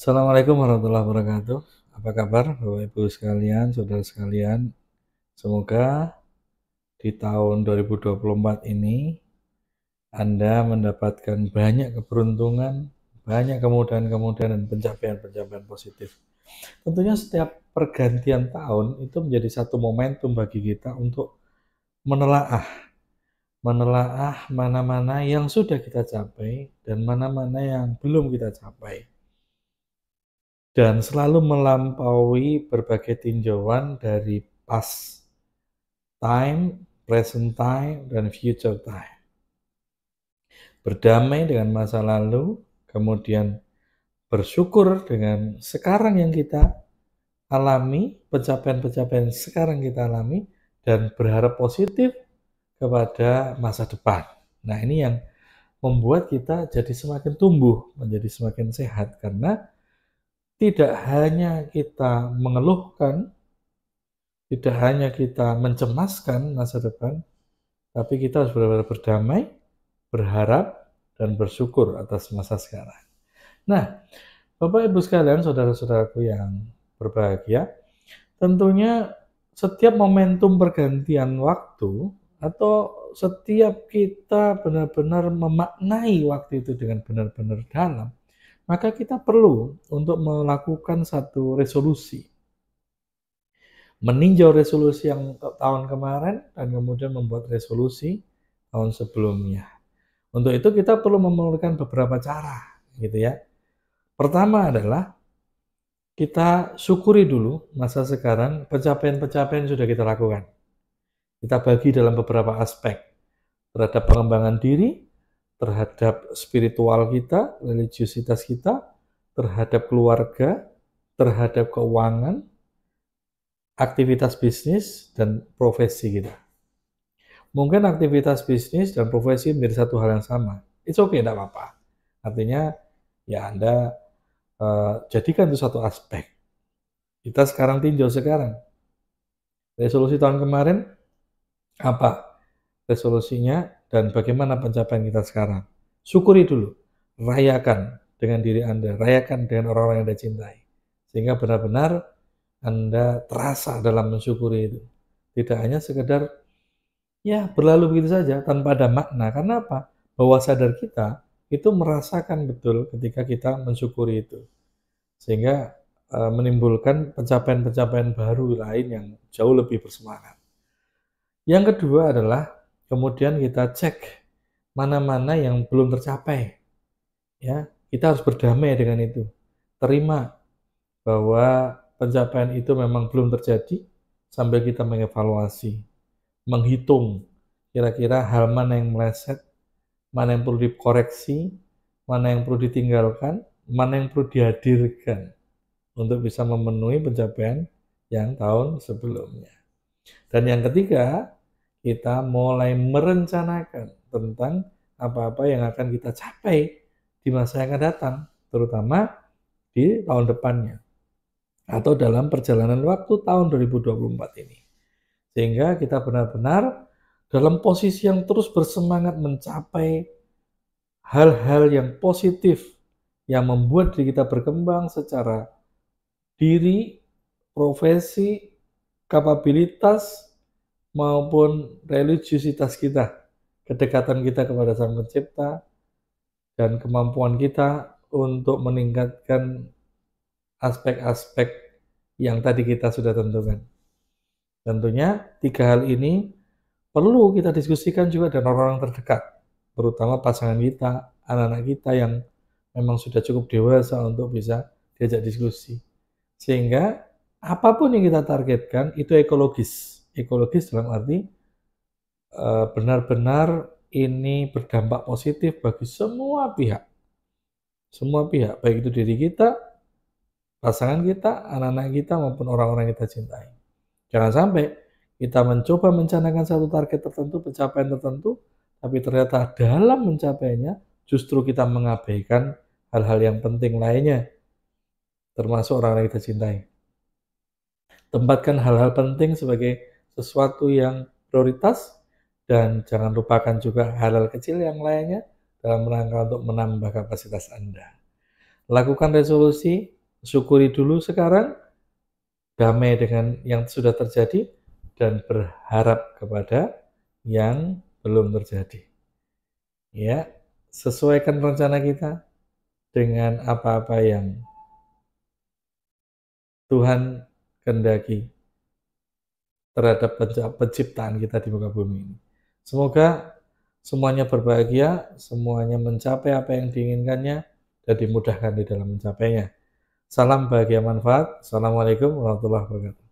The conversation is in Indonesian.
Assalamualaikum warahmatullahi wabarakatuh. Apa kabar Bapak Ibu sekalian, saudara sekalian? Semoga di tahun 2024 ini Anda mendapatkan banyak keberuntungan, banyak kemudahan-kemudahan dan pencapaian-pencapaian positif. Tentunya setiap pergantian tahun itu menjadi satu momentum bagi kita untuk menelaah mana-mana yang sudah kita capai dan mana-mana yang belum kita capai. Dan selalu melampaui berbagai tinjauan dari past time, present time, dan future time. Berdamai dengan masa lalu, kemudian bersyukur dengan sekarang yang kita alami, pencapaian-pencapaian sekarang kita alami, dan berharap positif kepada masa depan. Nah, ini yang membuat kita jadi semakin tumbuh, menjadi semakin sehat, karena tidak hanya kita mengeluhkan, tidak hanya kita mencemaskan masa depan, tapi kita harus benar-benar berdamai, berharap, dan bersyukur atas masa sekarang. Nah, Bapak Ibu sekalian, saudara-saudaraku yang berbahagia, tentunya setiap momentum pergantian waktu atau setiap kita benar-benar memaknai waktu itu dengan benar-benar dalam, maka kita perlu untuk melakukan satu resolusi. Meninjau resolusi yang tahun kemarin dan kemudian membuat resolusi tahun sebelumnya. Untuk itu kita perlu memerlukan beberapa cara, gitu ya. Pertama adalah kita syukuri dulu masa sekarang, pencapaian-pencapaian yang sudah kita lakukan. Kita bagi dalam beberapa aspek, terhadap pengembangan diri, terhadap spiritual kita, religiusitas kita, terhadap keluarga, terhadap keuangan, aktivitas bisnis, dan profesi kita. Mungkin aktivitas bisnis dan profesi menjadi satu hal yang sama. It's okay, tidak apa-apa. Artinya, ya Anda jadikan itu satu aspek. Kita sekarang tinjau sekarang. Resolusi tahun kemarin, apa resolusinya dan bagaimana pencapaian kita sekarang. Syukuri dulu, rayakan dengan diri Anda, rayakan dengan orang-orang yang Anda cintai. Sehingga benar-benar Anda terasa dalam mensyukuri itu. Tidak hanya sekedar ya berlalu begitu saja tanpa ada makna. Karena apa? Bawah sadar kita itu merasakan betul ketika kita mensyukuri itu. Sehingga menimbulkan pencapaian-pencapaian baru lain yang jauh lebih bersemangat. Yang kedua adalah kemudian kita cek mana-mana yang belum tercapai. Ya, kita harus berdamai dengan itu. Terima bahwa pencapaian itu memang belum terjadi sambil kita mengevaluasi, menghitung kira-kira hal mana yang meleset, mana yang perlu dikoreksi, mana yang perlu ditinggalkan, mana yang perlu dihadirkan untuk bisa memenuhi pencapaian yang tahun sebelumnya. Dan yang ketiga, kita mulai merencanakan tentang apa-apa yang akan kita capai di masa yang akan datang, terutama di tahun depannya atau dalam perjalanan waktu tahun 2024 ini. Sehingga kita benar-benar dalam posisi yang terus bersemangat mencapai hal-hal yang positif yang membuat diri kita berkembang secara diri, profesi, kapabilitas, maupun religiusitas kita, kedekatan kita kepada Sang Pencipta, dan kemampuan kita untuk meningkatkan aspek-aspek yang tadi kita sudah tentukan. Tentunya 3 hal ini perlu kita diskusikan juga dengan orang-orang terdekat, terutama pasangan kita, anak-anak kita yang memang sudah cukup dewasa untuk bisa diajak diskusi. Sehingga apapun yang kita targetkan itu ekologis. Ekologis dalam arti benar-benar ini berdampak positif bagi semua pihak. Semua pihak, baik itu diri kita, pasangan kita, anak-anak kita, maupun orang-orang yang kita cintai. Jangan sampai kita mencoba mencanangkan satu target tertentu, pencapaian tertentu, tapi ternyata dalam mencapainya justru kita mengabaikan hal-hal yang penting lainnya, termasuk orang-orang yang kita cintai. Tempatkan hal-hal penting sebagai sesuatu yang prioritas, dan jangan lupakan juga hal-hal kecil yang lainnya dalam rangka untuk menambah kapasitas Anda. Lakukan resolusi syukuri dulu sekarang, damai dengan yang sudah terjadi, dan berharap kepada yang belum terjadi. Ya, sesuaikan rencana kita dengan apa-apa yang Tuhan kehendaki terhadap penciptaan kita di muka bumi ini. Semoga semuanya berbahagia, semuanya mencapai apa yang diinginkannya, dan dimudahkan di dalam mencapainya. Salam bahagia manfaat. Assalamualaikum warahmatullahi wabarakatuh.